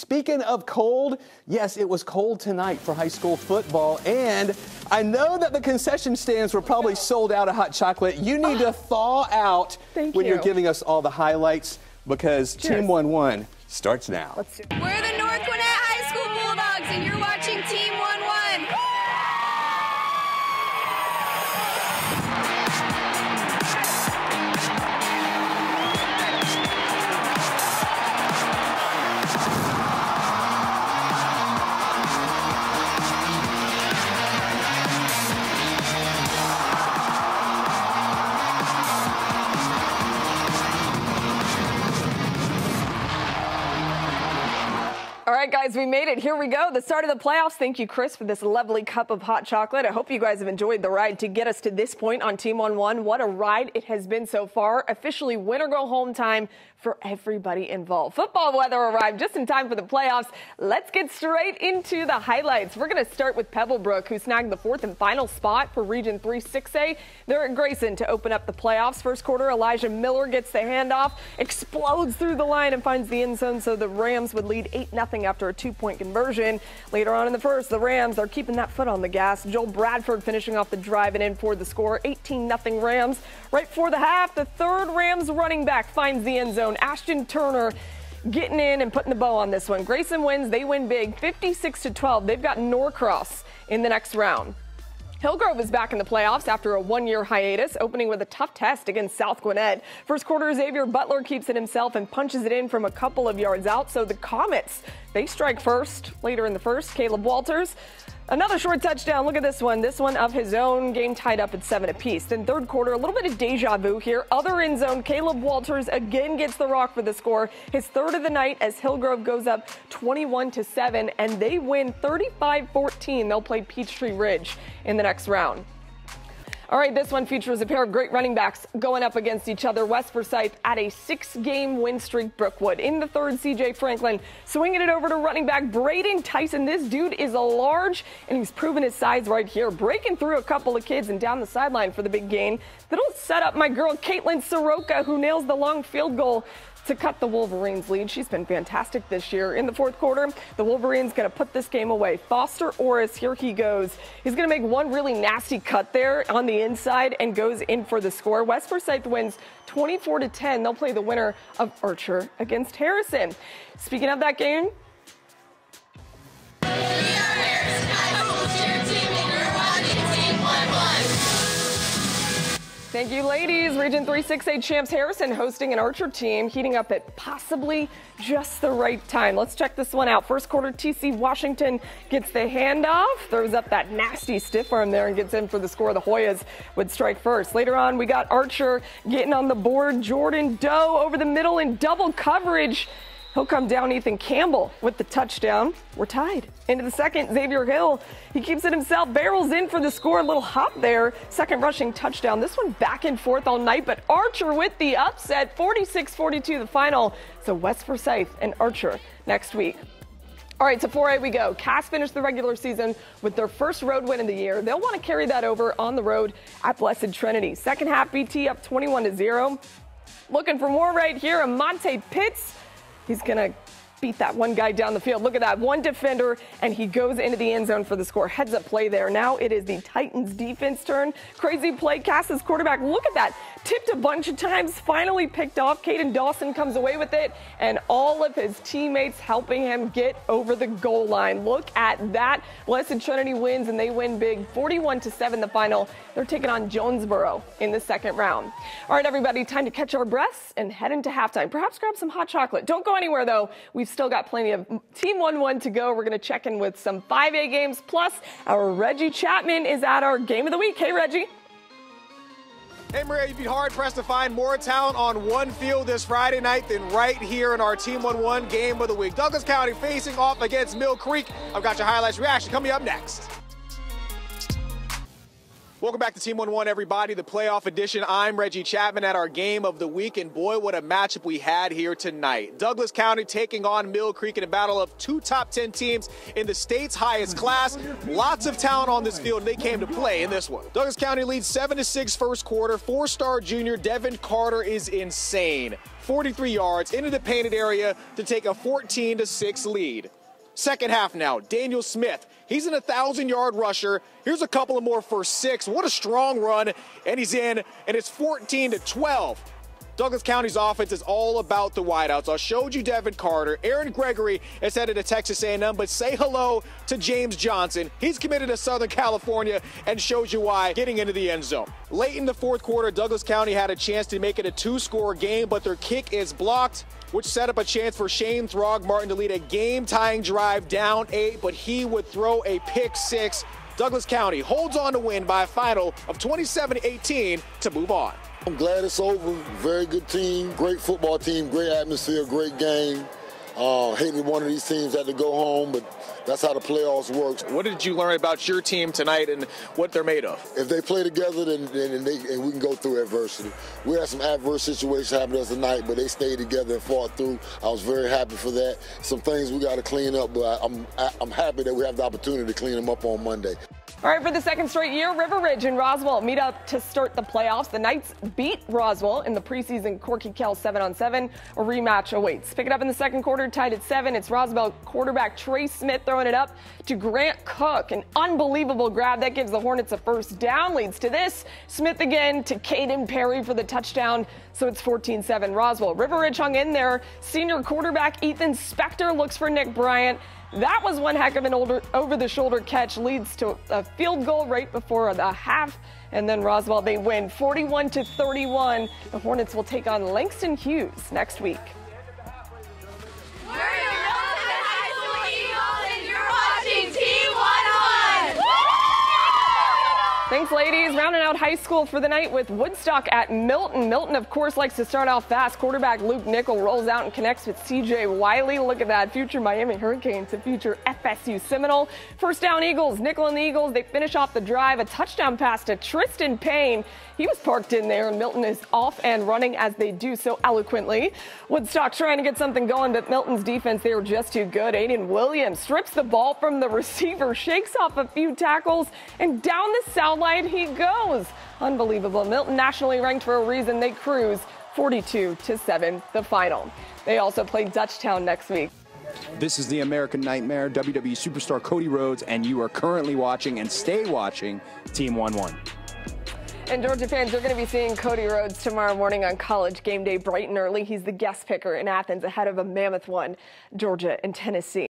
Speaking of cold, yes, it was cold tonight for high school football, and I know that the concession stands were probably sold out of hot chocolate. You need to thaw out when you're giving us all the highlights, because Team 1-1 starts now. We're the North Gwinnett High School Bulldogs, and you're watching Team 1-1. All right, guys, we made it. Here we go. The start of the playoffs. Thank you, Chris, for this lovely cup of hot chocolate. I hope you guys have enjoyed the ride to get us to this point on Team 1-1. What a ride it has been so far. Officially win or go home time for everybody involved. Football weather arrived just in time for the playoffs. Let's get straight into the highlights. We're going to start with Pebblebrook, who snagged the fourth and final spot for Region 3 6A. They're at Grayson to open up the playoffs. First quarter, Elijah Miller gets the handoff, explodes through the line and finds the end zone, so the Rams would lead 8-0 after a 2-point conversion. Later on in the first, the Rams are keeping that foot on the gas. Joel Bradford finishing off the drive and in for the score, 18-0 Rams. Right before the half, the third Rams running back finds the end zone. Ashton Turner getting in and putting the bow on this one. Grayson wins. They win big, 56-12. They've got Norcross in the next round. Hillgrove is back in the playoffs after a one-year hiatus, opening with a tough test against South Gwinnett. First quarter, Xavier Butler keeps it himself and punches it in from a couple of yards out. So the Comets, they strike first. Later in the first, Caleb Walters, another short touchdown. Look at this one of his own. Game tied up at 7 apiece. Then third quarter, a little bit of deja vu here. Other end zone, Caleb Walters again gets the rock for the score. His third of the night as Hillgrove goes up 21-7, and they win 35-14. They'll play Peachtree Ridge in the next round. All right, this one features a pair of great running backs going up against each other. West Forsyth at a 6-game win streak. Brookwood in the third, C.J. Franklin swinging it over to running back Braden Tyson. This dude is a large, and he's proven his size right here, breaking through a couple of kids and down the sideline for the big gain. That'll set up my girl Caitlin Soroka, who nails the long field goal to cut the Wolverines' lead. She's been fantastic this year. In the fourth quarter, the Wolverines going to put this game away. Foster Orris, here he goes. He's going to make one really nasty cut there on the inside and goes in for the score. West Forsyth wins 24-10. They'll play the winner of Archer against Harrison. Speaking of that game, thank you, ladies. Region 3 6A champs Harrison hosting an Archer team, heating up at possibly just the right time. Let's check this one out. First quarter, TC Washington gets the handoff, throws up that nasty stiff arm there and gets in for the score. The Hoyas would strike first. Later on, we got Archer getting on the board. Jordan Doe over the middle in double coverage. He'll come down. Ethan Campbell with the touchdown. We're tied. Into the second, Xavier Hill. He keeps it himself, barrels in for the score. A little hop there. Second rushing touchdown. This one back and forth all night, but Archer with the upset. 46-42 the final. So West Forsyth and Archer next week. All right, to 4A we go. Cass finished the regular season with their first road win of the year. They'll want to carry that over on the road at Blessed Trinity. Second half, BT up 21-0. Looking for more right here. Amonte Pitts. He's going to beat that one guy down the field. Look at that, one defender, and he goes into the end zone for the score. Heads up play there. Now it is the Titans defense turn. Crazy play. Cass's quarterback, look at that. Tipped a bunch of times, finally picked off. Caden Dawson comes away with it, and all of his teammates helping him get over the goal line. Look at that. Blessed Trinity wins, and they win big, 41-7 the final. They're taking on Jonesboro in the second round. All right, everybody, time to catch our breaths and head into halftime. Perhaps grab some hot chocolate. Don't go anywhere, though. We've still got plenty of Team 1-1 to go. We're going to check in with some 5A games. Plus, our Reggie Chapman is at our Game of the Week. Hey, Reggie. Hey, Maria, you'd be hard-pressed to find more talent on one field this Friday night than right here in our Team 1-1 Game of the Week. Douglas County facing off against Mill Creek. I've got your highlights reaction coming up next. Welcome back to Team 1-1, everybody, the playoff edition. I'm Reggie Chapman at our game of the week, and boy, what a matchup we had here tonight. Douglas County taking on Mill Creek in a battle of two top 10 teams in the state's highest class. Lots of talent on this field, and they came to play in this one. Douglas County leads 7-6 first quarter. Four-star junior Devin Carter is insane. 43 yards into the painted area to take a 14-6 lead. Second half now, Daniel Smith. He's an 1,000-yard rusher. Here's a couple of more for 6. What a strong run, and he's in, and it's 14-12. Douglas County's offense is all about the wideouts. I showed you Devin Carter. Aaron Gregory is headed to Texas A&M, but say hello to James Johnson. He's committed to Southern California and shows you why, getting into the end zone. Late in the fourth quarter, Douglas County had a chance to make it a 2-score game, but their kick is blocked, which set up a chance for Shane Throgmartin to lead a game-tying drive down 8, but he would throw a pick 6. Douglas County holds on to win by a final of 27-18 to move on. I'm glad it's over. Very good team, great football team, great atmosphere, great game. Hating one of these teams had to go home, but that's how the playoffs works. What did you learn about your team tonight and what they're made of? If they play together, then we can go through adversity. We had some adverse situations happen to us tonight, but they stayed together and fought through. I was very happy for that. Some things we got to clean up, but I'm happy that we have the opportunity to clean them up on Monday. All right, for the second straight year, River Ridge and Roswell meet up to start the playoffs. The Knights beat Roswell in the preseason Corky Kell 7-on-7. A rematch awaits. Pick it up in the second quarter, tied at 7. It's Roswell quarterback Trey Smith throwing it up to Grant Cook. An unbelievable grab that gives the Hornets a first down. Leads to this. Smith again to Caden Perry for the touchdown. So it's 14-7 Roswell. River Ridge hung in there. Senior quarterback Ethan Spector looks for Nick Bryant. That was one heck of an over-the-shoulder catch, leads to a field goal right before the half. And then Roswell, they win 41-31. The Hornets will take on Langston Hughes next week. We're your Milton High School Eagles, and you're watching Team 1-1. Thanks, ladies. Rounding out high school for the night with Woodstock at Milton. Milton, of course, likes to start out fast. Quarterback Luke Nickel rolls out and connects with C.J. Wiley. Look at that. Future Miami Hurricanes to future FSU Seminole. First down Eagles. Nickel and the Eagles, they finish off the drive. A touchdown pass to Tristan Payne. He was parked in there, and Milton is off and running as they do so eloquently. Woodstock trying to get something going, but Milton's defense, they were just too good. Aiden Williams strips the ball from the receiver, shakes off a few tackles, and down the sideline he goes. Unbelievable. Milton nationally ranked for a reason. They cruise 42-7 the final. They also play Dutchtown next week. This is the American Nightmare, WWE superstar Cody Rhodes, and you are currently watching and stay watching Team 1-1. And Georgia fans, you're going to be seeing Cody Rhodes tomorrow morning on College Game Day bright and early. He's the guest picker in Athens ahead of a mammoth one, Georgia and Tennessee.